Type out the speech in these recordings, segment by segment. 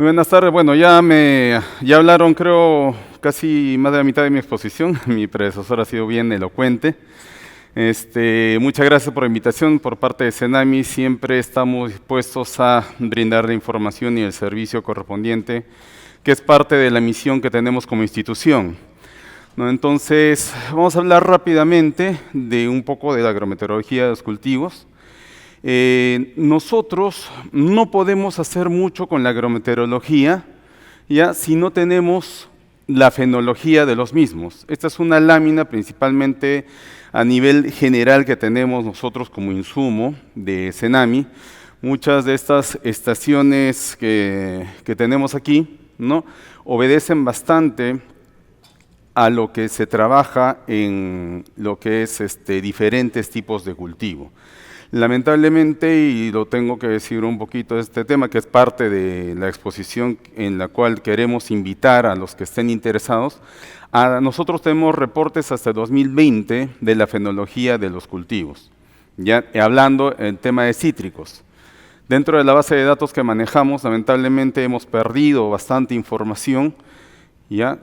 Muy buenas tardes. Bueno, ya hablaron, creo, casi más de la mitad de mi exposición. Mi predecesor ha sido bien elocuente. Muchas gracias por la invitación por parte de Cenami. Siempre estamos dispuestos a brindar la información y el servicio correspondiente, que es parte de la misión que tenemos como institución, ¿no? Entonces, vamos a hablar rápidamente de un poco de la agrometeorología de los cultivos. Nosotros no podemos hacer mucho con la agrometeorología si no tenemos la fenología de los mismos. Esta es una lámina principalmente a nivel general que tenemos nosotros como insumo de Cenami. Muchas de estas estaciones que tenemos aquí, ¿no?, obedecen bastante a lo que se trabaja en lo que es diferentes tipos de cultivo. Lamentablemente, y lo tengo que decir un poquito de este tema, que es parte de la exposición en la cual queremos invitar a los que estén interesados, nosotros tenemos reportes hasta 2020 de la fenología de los cultivos, ya hablando el tema de cítricos. Dentro de la base de datos que manejamos, lamentablemente hemos perdido bastante información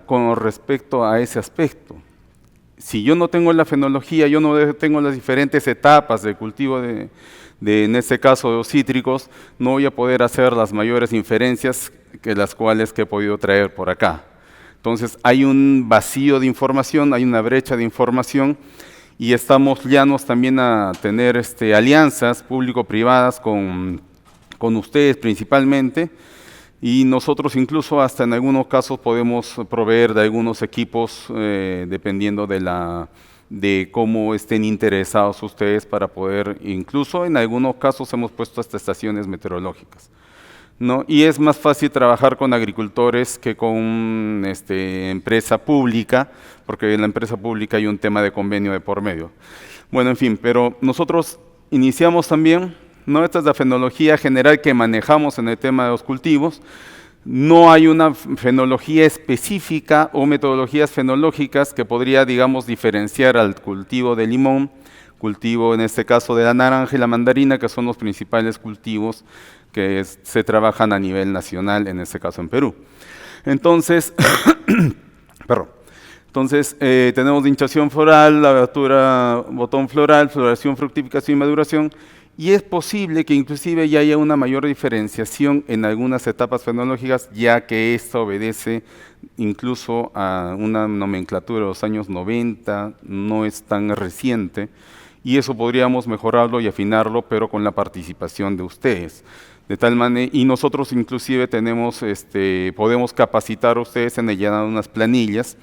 con respecto a ese aspecto. Si yo no tengo la fenología, yo no tengo las diferentes etapas de cultivo en este caso de los cítricos, no voy a poder hacer las mayores inferencias que las cuales que he podido traer por acá. Entonces hay un vacío de información, hay una brecha de información y estamos llanos también a tener alianzas público-privadas con ustedes principalmente, y nosotros incluso hasta en algunos casos podemos proveer de algunos equipos dependiendo de cómo estén interesados ustedes para poder, incluso en algunos casos hemos puesto hasta estaciones meteorológicas, ¿no? Y es más fácil trabajar con agricultores que con empresa pública, porque en la empresa pública hay un tema de convenio de por medio. Bueno, en fin, pero nosotros iniciamos también, ¿no? Esta es la fenología general que manejamos en el tema de los cultivos. No hay una fenología específica o metodologías fenológicas que podría, digamos, diferenciar al cultivo de limón, cultivo en este caso de la naranja y la mandarina, que son los principales cultivos que se trabajan a nivel nacional, en este caso en Perú. Entonces, tenemos hinchación floral, abertura botón floral, floración, fructificación y maduración. Y es posible que inclusive ya haya una mayor diferenciación en algunas etapas fenológicas, ya que esto obedece incluso a una nomenclatura de los años 90, no es tan reciente, y eso podríamos mejorarlo y afinarlo, pero con la participación de ustedes. De tal manera, y nosotros inclusive podemos capacitar a ustedes en llenar unas planillas,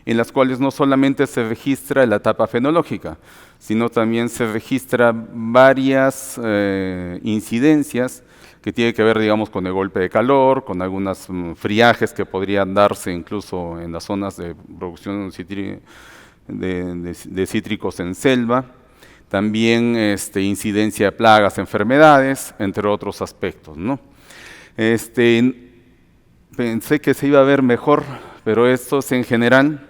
en las cuales no solamente se registra la etapa fenológica, sino también se registra varias incidencias que tienen que ver, digamos, con el golpe de calor, con algunos friajes que podrían darse incluso en las zonas de producción de cítricos en selva, también incidencia de plagas, enfermedades, entre otros aspectos, ¿no? Pensé que se iba a ver mejor, pero esto es en general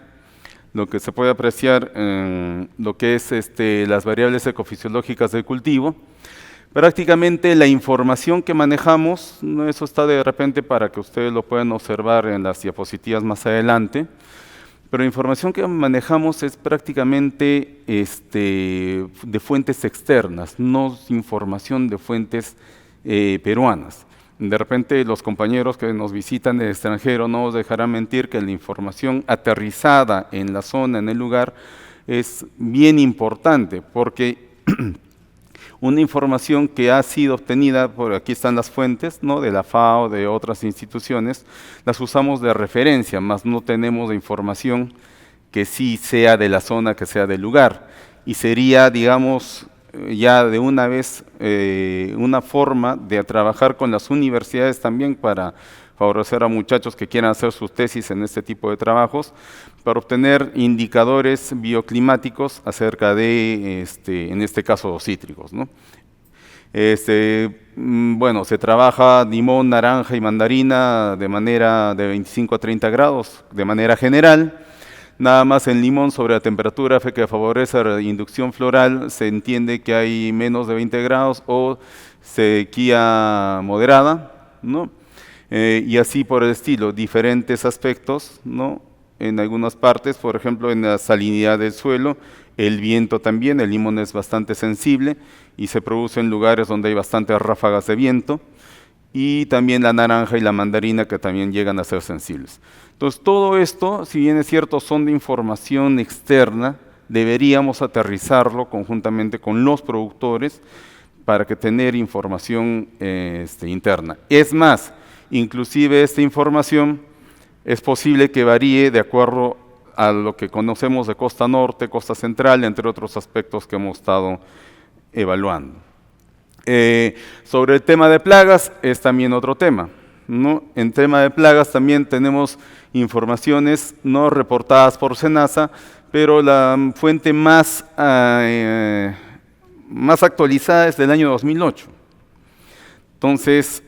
lo que se puede apreciar en lo que es las variables ecofisiológicas del cultivo. Prácticamente la información que manejamos, eso está de repente para que ustedes lo puedan observar en las diapositivas más adelante, pero la información que manejamos es prácticamente de fuentes externas, no información de fuentes peruanas. De repente los compañeros que nos visitan del extranjero no nos dejarán mentir que la información aterrizada en la zona, en el lugar, es bien importante, porque una información que ha sido obtenida, por aquí están las fuentes, ¿no?, de la FAO, de otras instituciones, las usamos de referencia, más no tenemos la información que sí sea de la zona, que sea del lugar, y sería, digamos, ya de una vez una forma de trabajar con las universidades también para favorecer a muchachos que quieran hacer sus tesis en este tipo de trabajos, para obtener indicadores bioclimáticos acerca de, en este caso, los cítricos, ¿no? Bueno, se trabaja limón, naranja y mandarina de manera de 25 a 30 grados, de manera general. Nada más en limón, sobre la temperatura que favorece la inducción floral, se entiende que hay menos de 20 grados o sequía moderada, ¿no? y así por el estilo, diferentes aspectos, ¿no? En algunas partes, por ejemplo, en la salinidad del suelo, el viento también, el limón es bastante sensible y se produce en lugares donde hay bastantes ráfagas de viento, y también la naranja y la mandarina que también llegan a ser sensibles. Entonces, todo esto, si bien es cierto, son de información externa, deberíamos aterrizarlo conjuntamente con los productores para que tener información interna. Es más, inclusive esta información es posible que varíe de acuerdo a lo que conocemos de costa norte, costa central, entre otros aspectos que hemos estado evaluando. Sobre el tema de plagas es también otro tema, ¿no? En tema de plagas también tenemos informaciones no reportadas por SENASA, pero la fuente más actualizada es del año 2008. Entonces,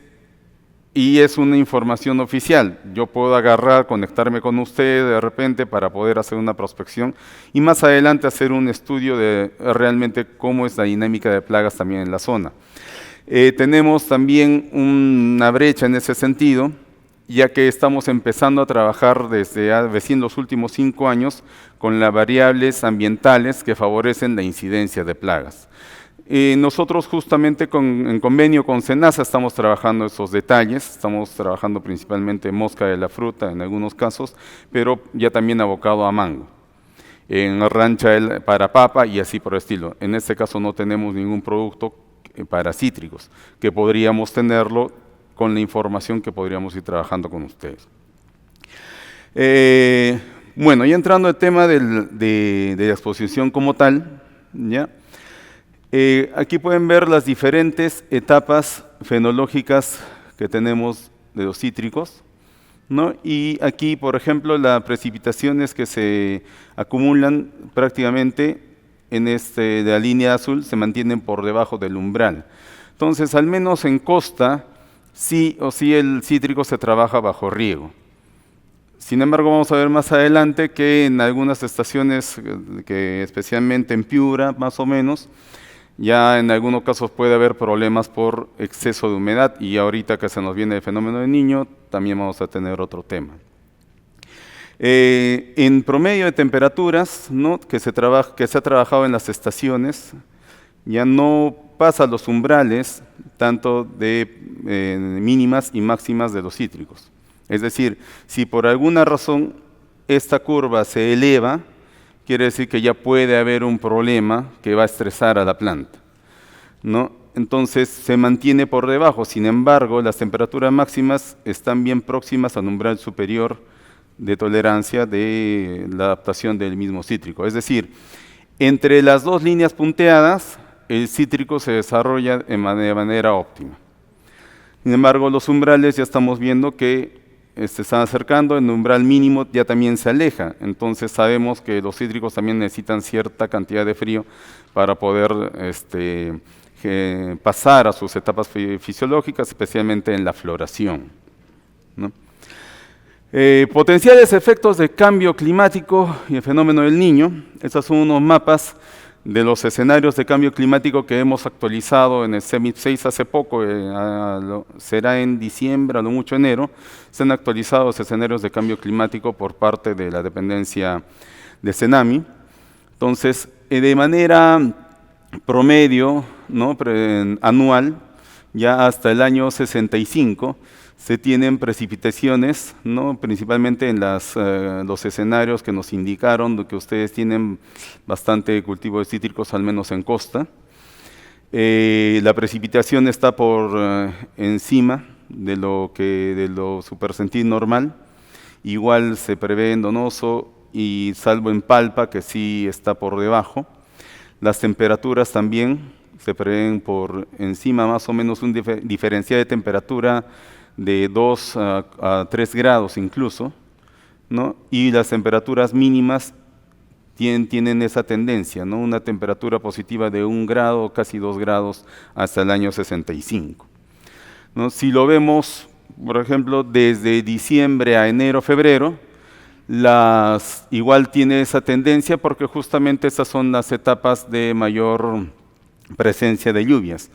y es una información oficial. Yo puedo agarrar, conectarme con usted de repente para poder hacer una prospección y más adelante hacer un estudio de realmente cómo es la dinámica de plagas también en la zona. Tenemos también una brecha en ese sentido, ya que estamos empezando a trabajar desde recién los últimos 5 años con las variables ambientales que favorecen la incidencia de plagas. Nosotros justamente en convenio con SENASA estamos trabajando esos detalles, estamos trabajando principalmente en mosca de la fruta en algunos casos, pero ya también abocado a mango, en rancha para papa y así por el estilo. En este caso no tenemos ningún producto para cítricos, que podríamos tenerlo con la información que podríamos ir trabajando con ustedes. Bueno, y entrando al tema de la exposición como tal, ¿ya? Aquí pueden ver las diferentes etapas fenológicas que tenemos de los cítricos, ¿no? Y aquí, por ejemplo, las precipitaciones que se acumulan prácticamente de la línea azul se mantienen por debajo del umbral. Entonces, al menos en costa, sí o sí el cítrico se trabaja bajo riego. Sin embargo, vamos a ver más adelante que en algunas estaciones, especialmente en Piura, más o menos, ya en algunos casos puede haber problemas por exceso de humedad, y ahorita que se nos viene el fenómeno del Niño, también vamos a tener otro tema. En promedio de temperaturas, ¿no? que se ha trabajado en las estaciones, ya no pasa los umbrales tanto de mínimas y máximas de los cítricos. Es decir, si por alguna razón esta curva se eleva, quiere decir que ya puede haber un problema que va a estresar a la planta, ¿no? Entonces se mantiene por debajo. Sin embargo, las temperaturas máximas están bien próximas al umbral superior de tolerancia de la adaptación del mismo cítrico. Es decir, entre las dos líneas punteadas, el cítrico se desarrolla de manera óptima. Sin embargo, los umbrales ya estamos viendo que se están acercando, el umbral mínimo ya también se aleja. Entonces sabemos que los cítricos también necesitan cierta cantidad de frío para poder pasar a sus etapas fisiológicas, especialmente en la floración, ¿no? Potenciales efectos de cambio climático y el fenómeno del Niño. Estos son unos mapas de los escenarios de cambio climático que hemos actualizado en el CEMIP 6 hace poco, será en diciembre, a lo mucho enero. Se han actualizado los escenarios de cambio climático por parte de la dependencia de CENAMI. Entonces, de manera promedio, ¿no? Anual, ya hasta el año 65, se tienen precipitaciones, ¿no? Principalmente en los escenarios que nos indicaron que ustedes tienen bastante cultivo de cítricos, al menos en costa. La precipitación está por encima de lo supercentil normal. Igual se prevé en Donoso y salvo en Palpa, que sí está por debajo. Las temperaturas también se prevén por encima, más o menos un diferencial de temperatura de 2 a 3 grados incluso, ¿no? Y las temperaturas mínimas tienen esa tendencia, ¿no? Una temperatura positiva de 1 grado, casi 2 grados hasta el año 65, ¿no? Si lo vemos, por ejemplo, desde diciembre a enero, febrero, igual tiene esa tendencia porque justamente esas son las etapas de mayor presencia de lluvias.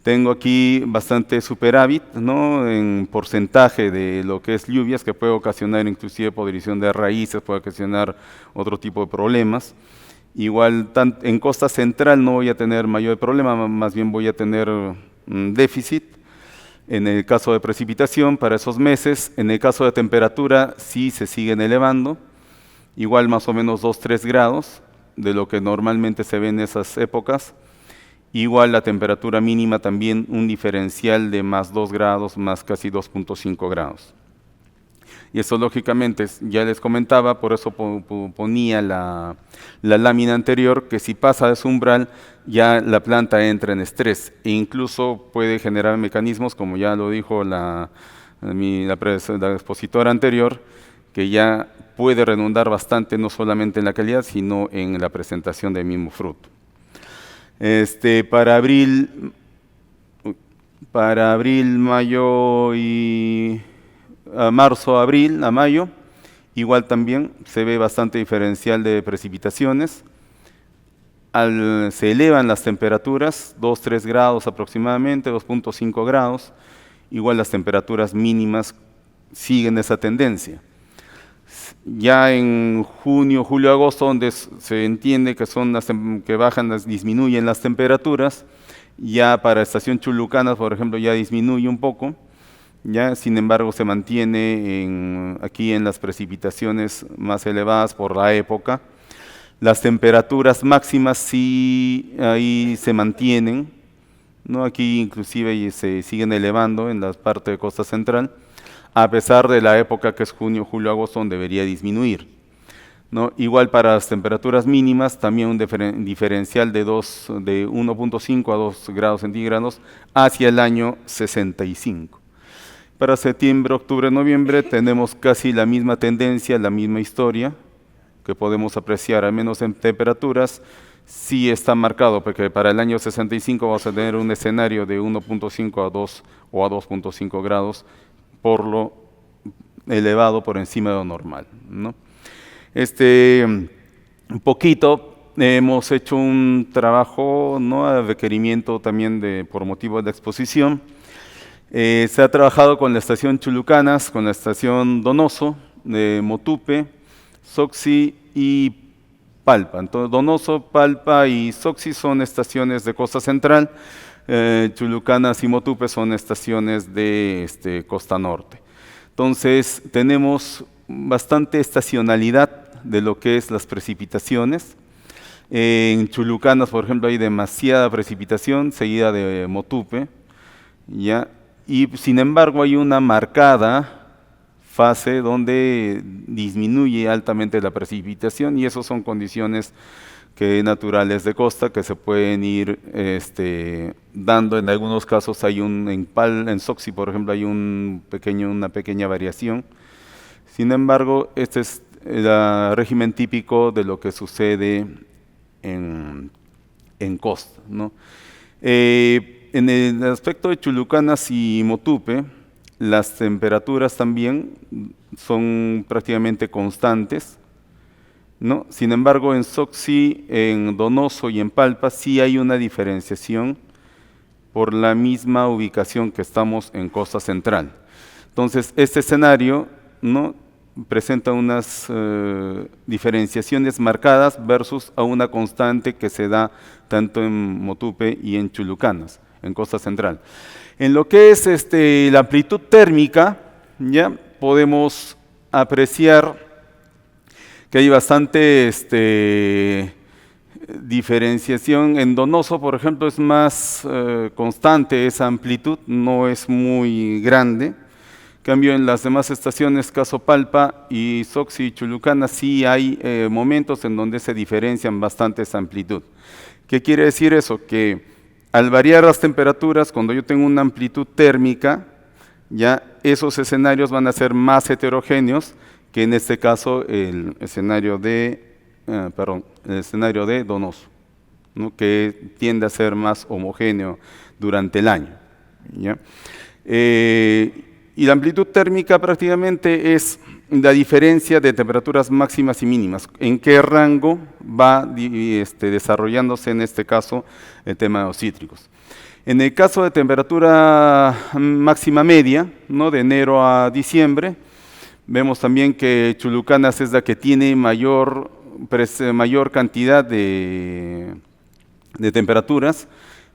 Tengo aquí bastante superávit, ¿no?, en porcentaje de lo que es lluvias, que puede ocasionar inclusive podrición de raíces, puede ocasionar otro tipo de problemas. Igual en costa central no voy a tener mayor problema, más bien voy a tener déficit. En el caso de precipitación para esos meses, en el caso de temperatura sí se siguen elevando, igual más o menos 2-3 grados de lo que normalmente se ve en esas épocas. Igual la temperatura mínima también un diferencial de más 2 grados, más casi 2.5 grados. Y eso lógicamente, ya les comentaba, por eso ponía la lámina anterior, que si pasa de ese umbral, ya la planta entra en estrés e incluso puede generar mecanismos, como ya lo dijo la expositora anterior, que ya puede redundar bastante no solamente en la calidad, sino en la presentación del mismo fruto. Para abril, mayo y marzo, abril a mayo, igual también se ve bastante diferencial de precipitaciones. Se elevan las temperaturas, 2-3 grados aproximadamente, 2.5 grados, igual las temperaturas mínimas siguen esa tendencia. Ya en junio, julio, agosto, donde se entiende que son que bajan, disminuyen las temperaturas, ya para estación Chulucanas, por ejemplo, ya disminuye un poco, ya, sin embargo, se mantiene aquí en las precipitaciones más elevadas por la época. Las temperaturas máximas sí ahí se mantienen, ¿no? Aquí inclusive se siguen elevando en la parte de costa central, a pesar de la época que es junio, julio, agosto, donde debería disminuir, ¿no? Igual para las temperaturas mínimas, también un diferencial de 1.5 a 2 grados centígrados hacia el año 65. Para septiembre, octubre, noviembre tenemos casi la misma tendencia, la misma historia que podemos apreciar, al menos en temperaturas. Sí está marcado, porque para el año 65 vamos a tener un escenario de 1.5 a 2 o a 2.5 grados, por lo elevado por encima de lo normal, ¿no? Un poquito hemos hecho un trabajo, ¿no?, a requerimiento también por motivo de exposición. Se ha trabajado con la estación Chulucanas, con la estación Donoso, de Motupe, Soxi y Palpa. Entonces, Donoso, Palpa y Soxi son estaciones de costa central, Chulucanas y Motupe son estaciones de costa norte. Entonces, tenemos bastante estacionalidad de lo que es las precipitaciones. En Chulucanas, por ejemplo, hay demasiada precipitación, seguida de Motupe, ¿ya? Y sin embargo hay una marcada fase donde disminuye altamente la precipitación, y eso son condiciones naturales de costa que se pueden ir dando. En algunos casos hay en Soxi, por ejemplo, hay una pequeña variación. Sin embargo, este es el régimen típico de lo que sucede en costa, ¿no? En el aspecto de Chulucanas y Motupe, las temperaturas también son prácticamente constantes, ¿no? Sin embargo, en Soxi, en Donoso y en Palpa sí hay una diferenciación por la misma ubicación que estamos en costa central. Entonces, este escenario, ¿no?, presenta unas diferenciaciones marcadas versus a una constante que se da tanto en Motupe y en Chulucanas, en costa central. En lo que es la amplitud térmica, ya podemos apreciar que hay bastante diferenciación. En Donoso, por ejemplo, es más constante esa amplitud, no es muy grande. En cambio, en las demás estaciones, caso Palpa y Soxi y Chulucanas, sí hay momentos en donde se diferencian bastante esa amplitud. ¿Qué quiere decir eso? Que al variar las temperaturas, cuando yo tengo una amplitud térmica, ya esos escenarios van a ser más heterogéneos que en este caso el escenario de Donoso, ¿no?, que tiende a ser más homogéneo durante el año, ¿ya? Y la amplitud térmica prácticamente es la diferencia de temperaturas máximas y mínimas. ¿En qué rango va desarrollándose en este caso el tema de los cítricos? En el caso de temperatura máxima media, ¿no? De enero a diciembre, vemos también que Chulucanas es la que tiene mayor cantidad de temperaturas.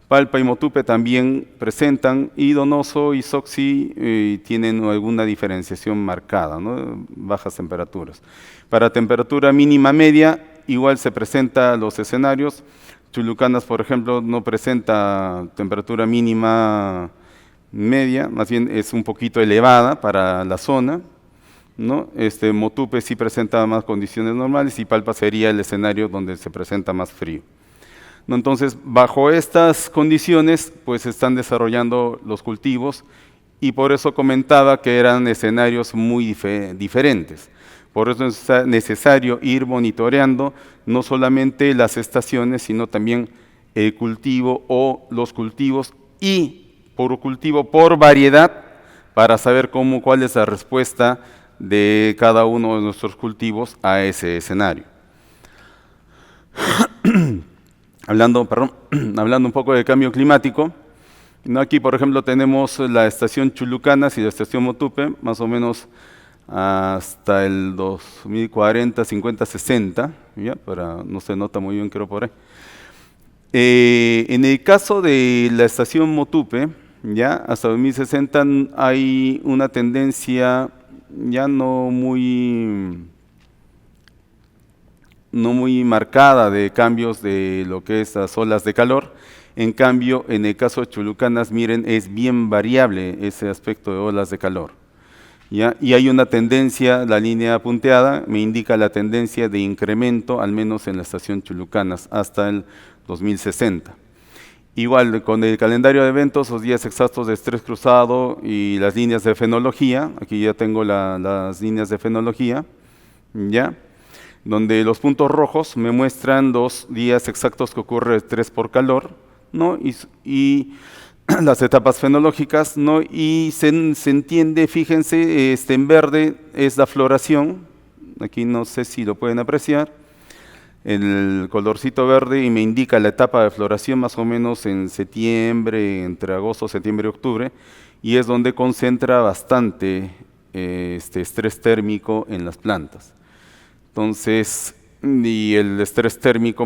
Palpa y Motupe también presentan, y Donoso y Soxi tienen alguna diferenciación marcada, ¿no? Bajas temperaturas. Para temperatura mínima media, igual se presentan los escenarios. Chulucanas, por ejemplo, no presenta temperatura mínima media, más bien es un poquito elevada para la zona, ¿no? Motupe sí presenta más condiciones normales y Palpa sería el escenario donde se presenta más frío, ¿no? Entonces, bajo estas condiciones, pues se están desarrollando los cultivos, y por eso comentaba que eran escenarios muy diferentes. Por eso es necesario ir monitoreando no solamente las estaciones, sino también el cultivo o los cultivos, y por cultivo por variedad, para saber cuál es la respuesta de cada uno de nuestros cultivos a ese escenario. Hablando un poco de cambio climático, ¿no? Aquí, por ejemplo, tenemos la estación Chulucanas y la estación Motupe, más o menos hasta el 2040, 50, 60, ¿ya? No se nota muy bien, creo, por ahí. En el caso de la estación Motupe, ya hasta 2060 hay una tendencia ya no muy marcada de cambios de lo que es las olas de calor. En cambio, en el caso de Chulucanas, miren, es bien variable ese aspecto de olas de calor, ¿ya? Y hay una tendencia, la línea punteada me indica la tendencia de incremento, al menos en la estación Chulucanas, hasta el 2060. Igual, con el calendario de eventos, los días exactos de estrés cruzado y las líneas de fenología, aquí ya tengo las líneas de fenología, ¿ya? Donde los puntos rojos me muestran los días exactos que ocurre estrés por calor, ¿no? Y las etapas fenológicas, ¿no? Y se entiende, fíjense, en verde es la floración, aquí no sé si lo pueden apreciar, el colorcito verde, y me indica la etapa de floración más o menos en septiembre, entre agosto, septiembre y octubre, y es donde concentra bastante estrés térmico en las plantas. Entonces, y el estrés térmico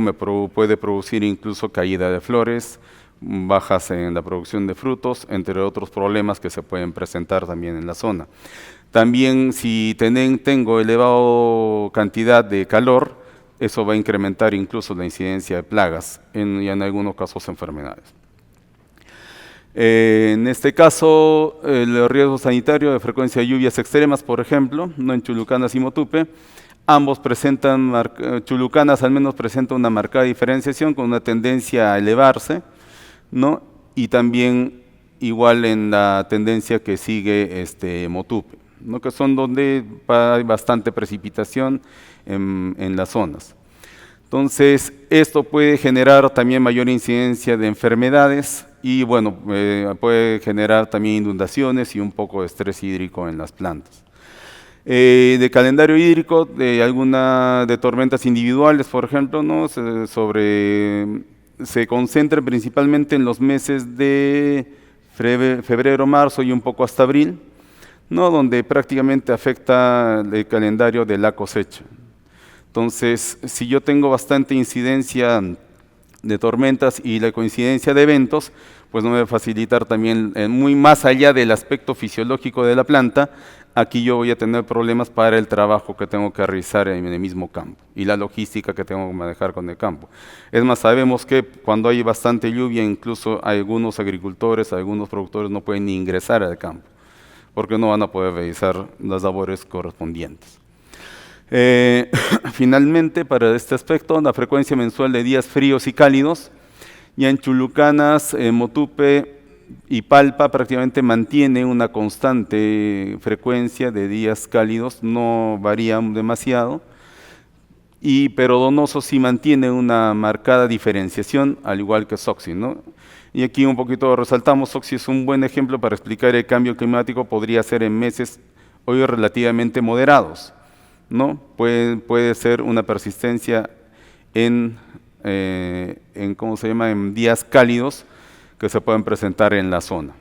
puede producir incluso caída de flores, bajas en la producción de frutos, entre otros problemas que se pueden presentar también en la zona. También, si tengo elevada cantidad de calor, eso va a incrementar incluso la incidencia de plagas y en algunos casos enfermedades. En este caso, el riesgo sanitario de frecuencia de lluvias extremas, por ejemplo, no en Chulucanas y Motupe, ambos presentan, Chulucanas al menos presenta una marcada diferenciación con una tendencia a elevarse, ¿no? Y también igual en la tendencia que sigue Motupe, ¿no? Que son donde hay bastante precipitación en las zonas. Entonces, esto puede generar también mayor incidencia de enfermedades y, bueno, puede generar también inundaciones y un poco de estrés hídrico en las plantas. De calendario hídrico, de tormentas individuales, por ejemplo, ¿no? Se concentra principalmente en los meses de febrero, marzo y un poco hasta abril, ¿no? Donde prácticamente afecta el calendario de la cosecha. Entonces, si yo tengo bastante incidencia de tormentas y la coincidencia de eventos, pues no me va a facilitar también, muy más allá del aspecto fisiológico de la planta, aquí yo voy a tener problemas para el trabajo que tengo que realizar en el mismo campo y la logística que tengo que manejar con el campo. Es más, sabemos que cuando hay bastante lluvia, incluso algunos agricultores, algunos productores no pueden ni ingresar al campo, porque no van a poder realizar las labores correspondientes. Finalmente, para este aspecto, la frecuencia mensual de días fríos y cálidos, ya en Chulucanas, Motupe y Palpa prácticamente mantiene una constante frecuencia de días cálidos, no varía demasiado, pero Donoso sí mantiene una marcada diferenciación, al igual que Soxi, ¿no? Y aquí un poquito resaltamos, Soxi es un buen ejemplo para explicar el cambio climático, podría ser en meses hoy relativamente moderados, ¿no? Puede ser una persistencia en ¿cómo se llama?, en días cálidos, que se pueden presentar en la zona.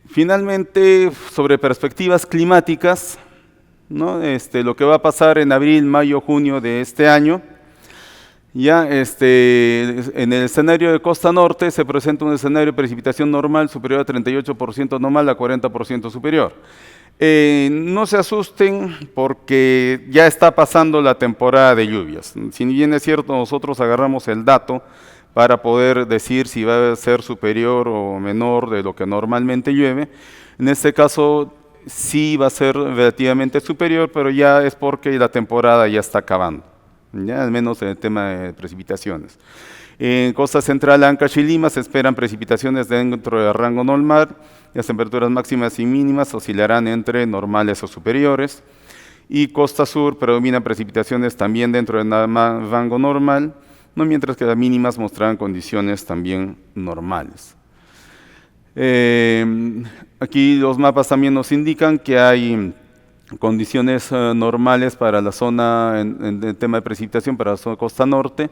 Finalmente, sobre perspectivas climáticas, ¿no? Lo que va a pasar en abril, mayo, junio de este año, ya en el escenario de costa norte se presenta un escenario de precipitación normal superior a 38% normal a 40% superior. No se asusten porque ya está pasando la temporada de lluvias. Si bien es cierto, nosotros agarramos el dato para poder decir si va a ser superior o menor de lo que normalmente llueve. En este caso sí va a ser relativamente superior, pero ya es porque la temporada ya está acabando, ya al menos en el tema de precipitaciones. En costa central, Ancash y Lima se esperan precipitaciones dentro del rango normal. Las temperaturas máximas y mínimas oscilarán entre normales o superiores. Y costa sur predominan precipitaciones también dentro del rango normal, ¿no? Mientras que las mínimas mostrarán condiciones también normales. Aquí los mapas también nos indican que hay condiciones normales para la zona, en el tema de precipitación, para la zona costa norte.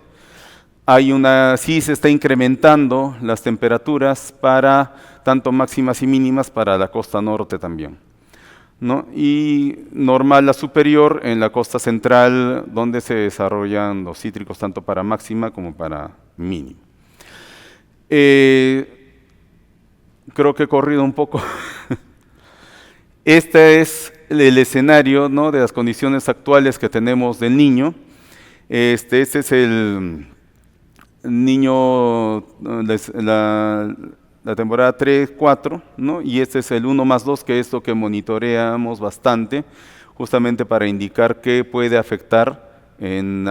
Sí se está incrementando las temperaturas para tanto máximas y mínimas para la costa norte también, ¿no? Y normal a superior en la costa central, donde se desarrollan los cítricos tanto para máxima como para mínima. Creo que he corrido un poco. Este es el escenario, ¿no?, de las condiciones actuales que tenemos del Niño. Este es el Niño, la temporada 3, 4, ¿no? Y este es el 1+2, que es lo que monitoreamos bastante, justamente para indicar que puede afectar en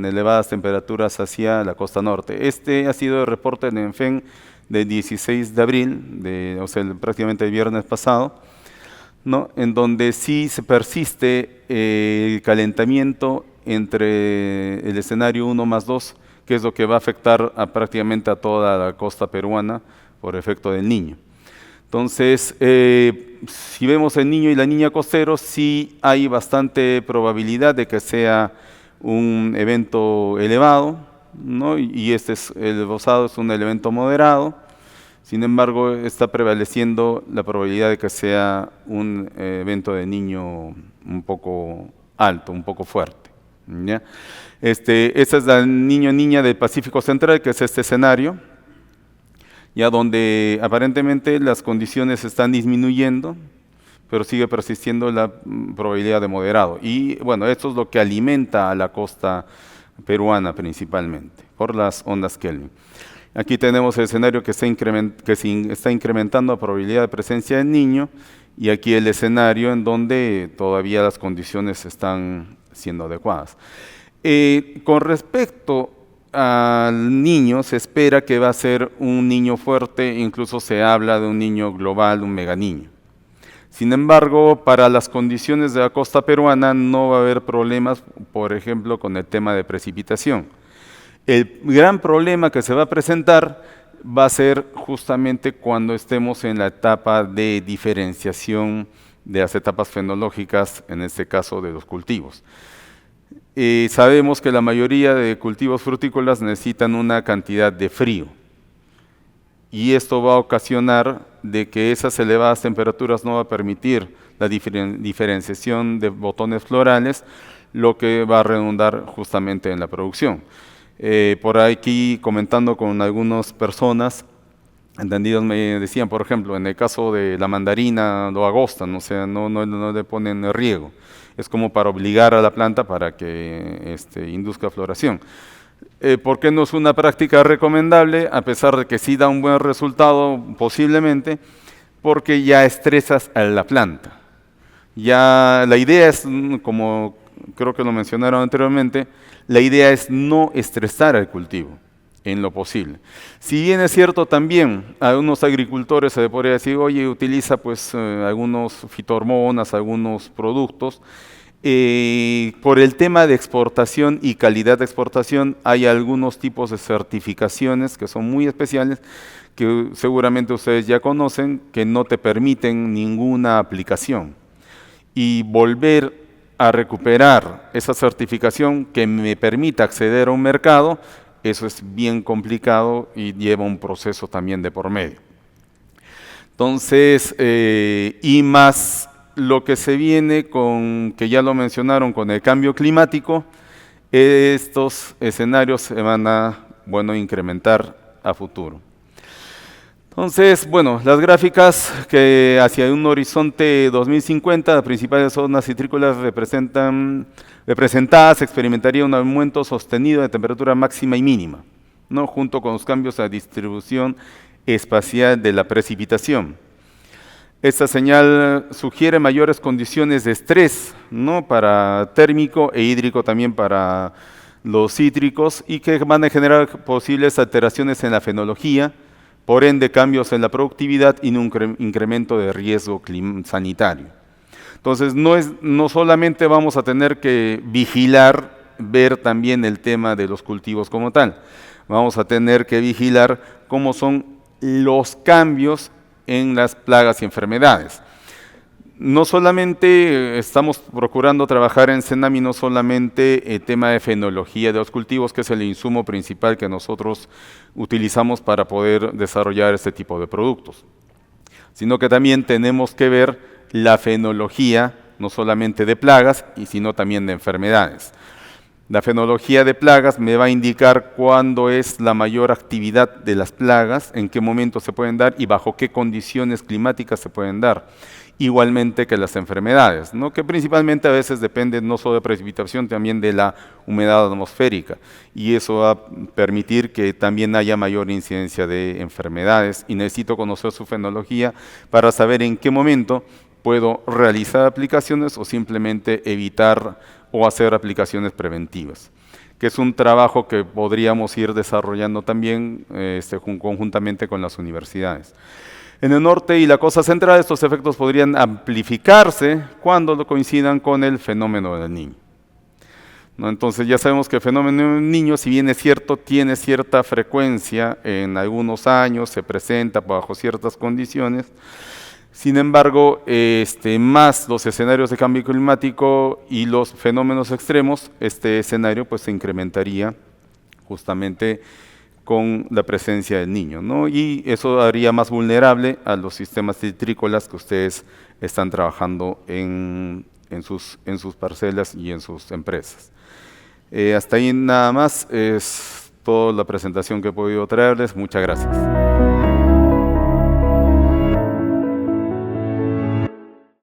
elevadas temperaturas hacia la costa norte. Este ha sido el reporte en ENFEN del 16 de abril, o sea, prácticamente el viernes pasado, ¿no?, en donde sí se persiste el calentamiento entre el escenario 1+2, que es lo que va a afectar prácticamente a toda la costa peruana por efecto del Niño. Entonces, si vemos el Niño y la Niña costeros, sí hay bastante probabilidad de que sea un evento elevado, ¿no? Y el rosado es un evento moderado. Sin embargo, está prevaleciendo la probabilidad de que sea un evento de Niño un poco alto, un poco fuerte, ¿ya? Esta es la Niño-Niña del Pacífico Central, que es este escenario, ya donde aparentemente las condiciones están disminuyendo, pero sigue persistiendo la probabilidad de moderado. Y bueno, esto es lo que alimenta a la costa peruana principalmente, por las ondas Kelvin. Aquí tenemos el escenario que está incrementando la probabilidad de presencia del Niño, y aquí el escenario en donde todavía las condiciones están siendo adecuadas. Con respecto al Niño, se espera que va a ser un Niño fuerte, incluso se habla de un Niño global, un meganiño. Sin embargo, para las condiciones de la costa peruana no va a haber problemas, por ejemplo, con el tema de precipitación. El gran problema que se va a presentar va a ser justamente cuando estemos en la etapa de diferenciación de las etapas fenológicas, en este caso de los cultivos. Sabemos que la mayoría de cultivos frutícolas necesitan una cantidad de frío, y esto va a ocasionar de que esas elevadas temperaturas no va a permitir la diferenciación de botones florales, lo que va a redundar justamente en la producción. Por aquí, comentando con algunas personas, entendidos, me decían, por ejemplo, en el caso de la mandarina lo agostan, o sea, no le ponen riego. Es como para obligar a la planta para que induzca floración. ¿Por qué no es una práctica recomendable? A pesar de que sí da un buen resultado, posiblemente, porque ya estresas a la planta. Ya la idea es, como creo que lo mencionaron anteriormente, la idea es no estresar al cultivo en lo posible. Si bien es cierto también, a algunos agricultores se le podría decir, oye, utiliza pues algunos fitohormonas, algunos productos. Por el tema de exportación y calidad de exportación, hay algunos tipos de certificaciones que son muy especiales, que seguramente ustedes ya conocen, que no te permiten ninguna aplicación. Y volver a recuperar esa certificación que me permita acceder a un mercado eso es bien complicado y lleva un proceso también de por medio. Entonces, y más lo que se viene con, que ya lo mencionaron, con el cambio climático, estos escenarios se van a, bueno, incrementar a futuro. Entonces, bueno, las gráficas que hacia un horizonte 2050, las principales zonas citrícolas representadas experimentaría un aumento sostenido de temperatura máxima y mínima, ¿no? Junto con los cambios a distribución espacial de la precipitación. Esta señal sugiere mayores condiciones de estrés, ¿no? Para térmico e hídrico también para los cítricos y que van a generar posibles alteraciones en la fenología, por ende cambios en la productividad y un incremento de riesgo sanitario. Entonces no solamente vamos a tener que vigilar, ver también el tema de los cultivos como tal, vamos a tener que vigilar cómo son los cambios en las plagas y enfermedades. No solamente estamos procurando trabajar en Cenami, no solamente el tema de fenología de los cultivos, que es el insumo principal que nosotros utilizamos para poder desarrollar este tipo de productos, sino que también tenemos que ver la fenología, no solamente de plagas, sino también de enfermedades. La fenología de plagas me va a indicar cuándo es la mayor actividad de las plagas, en qué momento se pueden dar y bajo qué condiciones climáticas se pueden dar. Igualmente que las enfermedades, ¿no? Que principalmente a veces dependen no solo de precipitación, también de la humedad atmosférica. Y eso va a permitir que también haya mayor incidencia de enfermedades. Y necesito conocer su fenología para saber en qué momento puedo realizar aplicaciones o simplemente evitar o hacer aplicaciones preventivas, que es un trabajo que podríamos ir desarrollando también conjuntamente con las universidades. En el norte y la costa central estos efectos podrían amplificarse cuando coincidan con el fenómeno del Niño, ¿no? Entonces ya sabemos que el fenómeno del Niño, si bien es cierto, tiene cierta frecuencia en algunos años, se presenta bajo ciertas condiciones. Sin embargo, más los escenarios de cambio climático y los fenómenos extremos, este escenario pues se incrementaría justamente con la presencia del Niño, ¿no? Y eso haría más vulnerable a los sistemas citrícolas que ustedes están trabajando en sus parcelas y en sus empresas. Hasta ahí nada más, es toda la presentación que he podido traerles. Muchas gracias.